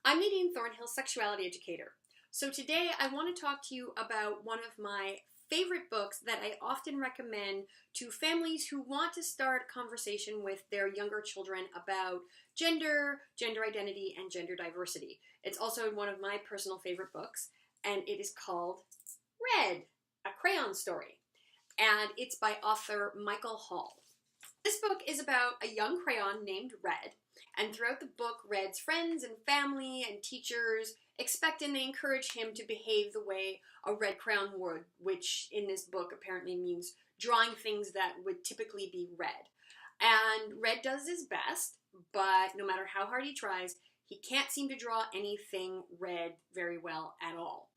I'm Nadine Thornhill, sexuality educator. So today I want to talk to you about one of my favorite books that I often recommend to families who want to start a conversation with their younger children about gender, gender identity, and gender diversity. It's also one of my personal favorite books, and it is called Red, a Crayon story. And it's by author Michael Hall. This book is about a young crayon named Red, and throughout the book, Red's friends and family and teachers expect and they encourage him to behave the way a red crayon would, which in this book apparently means drawing things that would typically be red. And Red does his best, but no matter how hard he tries, he can't seem to draw anything red very well at all.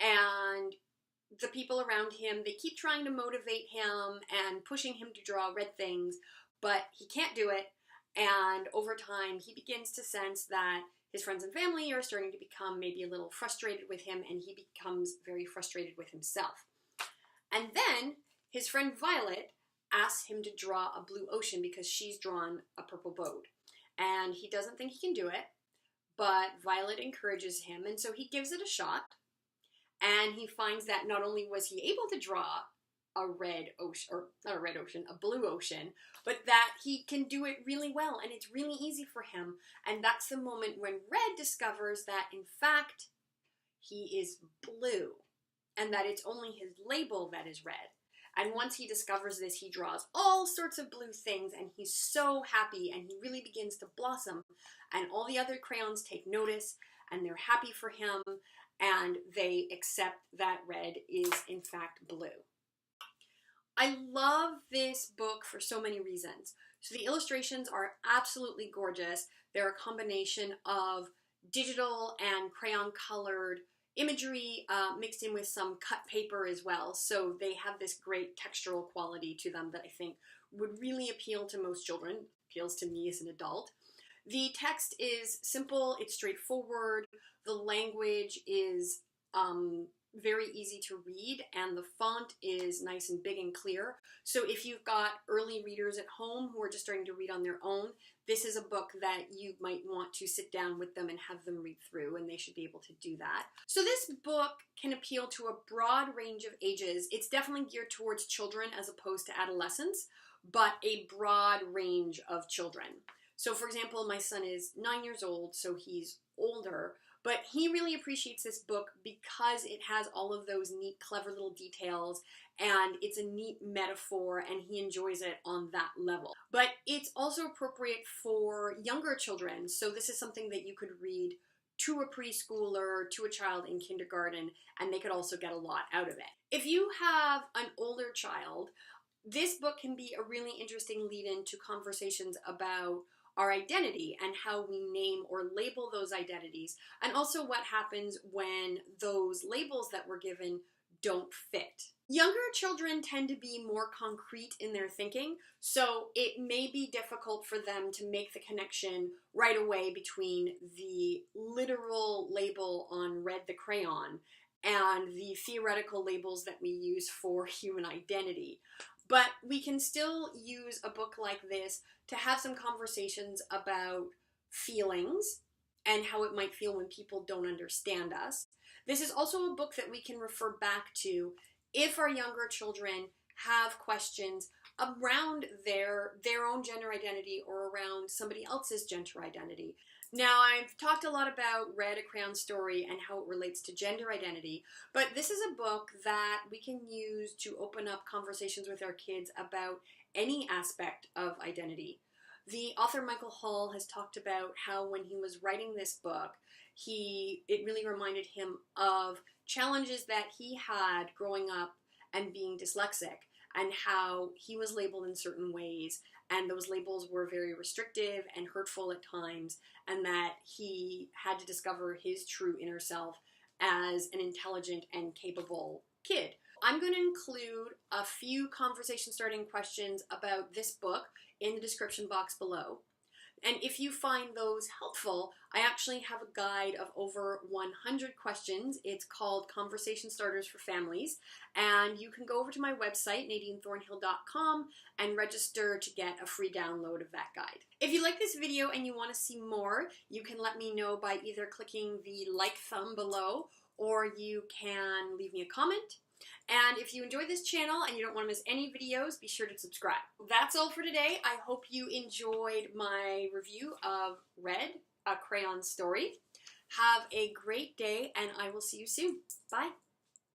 And the people around him, they keep trying to motivate him and pushing him to draw red things, but he can't do it. And over time, he begins to sense that his friends and family are starting to become maybe a little frustrated with him, and he becomes very frustrated with himself. And then his friend Violet asks him to draw a blue ocean because she's drawn a purple boat. And he doesn't think he can do it, but Violet encourages him, and so he gives it a shot. And he finds that not only was he able to draw a red ocean, or not a red ocean, a blue ocean, but that he can do it really well, and it's really easy for him. And that's the moment when Red discovers that, in fact, he is blue, and that it's only his label that is red. And once he discovers this, he draws all sorts of blue things, and he's so happy, and he really begins to blossom. And all the other crayons take notice, and they're happy for him, and they accept that Red is, in fact, blue. I love this book for so many reasons. So the illustrations are absolutely gorgeous. They're a combination of digital and crayon colored imagery mixed in with some cut paper as well. So they have this great textural quality to them that I think would really appeal to most children, appeals to me as an adult. The text is simple, it's straightforward, the language is very easy to read, and the font is nice and big and clear. So if you've got early readers at home who are just starting to read on their own, this is a book that you might want to sit down with them and have them read through, and they should be able to do that. So this book can appeal to a broad range of ages. It's definitely geared towards children as opposed to adolescents, but a broad range of children. So for example, my son is 9 years old, so he's older, but he really appreciates this book because it has all of those neat, clever little details, and it's a neat metaphor, and he enjoys it on that level. But it's also appropriate for younger children, so this is something that you could read to a preschooler, to a child in kindergarten, and they could also get a lot out of it. If you have an older child, this book can be a really interesting lead-in to conversations about our identity and how we name or label those identities, and also what happens when those labels that we're given don't fit. Younger children tend to be more concrete in their thinking, so it may be difficult for them to make the connection right away between the literal label on Red the crayon and the theoretical labels that we use for human identity. But we can still use a book like this to have some conversations about feelings and how it might feel when people don't understand us. This is also a book that we can refer back to if our younger children have questions around their own gender identity or around somebody else's gender identity. Now, I've talked a lot about Red, a Crayon story, and how it relates to gender identity, but this is a book that we can use to open up conversations with our kids about any aspect of identity. The author Michael Hall has talked about how when he was writing this book, it really reminded him of challenges that he had growing up and being dyslexic, and how he was labeled in certain ways, and those labels were very restrictive and hurtful at times, and that he had to discover his true inner self as an intelligent and capable kid. I'm going to include a few conversation starting questions about this book in the description box below. And if you find those helpful, I actually have a guide of over 100 questions. It's called Conversation Starters for Families. And you can go over to my website, NadineThornhill.com, and register to get a free download of that guide. If you like this video and you want to see more, you can let me know by either clicking the like thumb below, or you can leave me a comment. And if you enjoy this channel and you don't want to miss any videos, be sure to subscribe. That's all for today. I hope you enjoyed my review of Red, a Crayon story. Have a great day, and I will see you soon. Bye.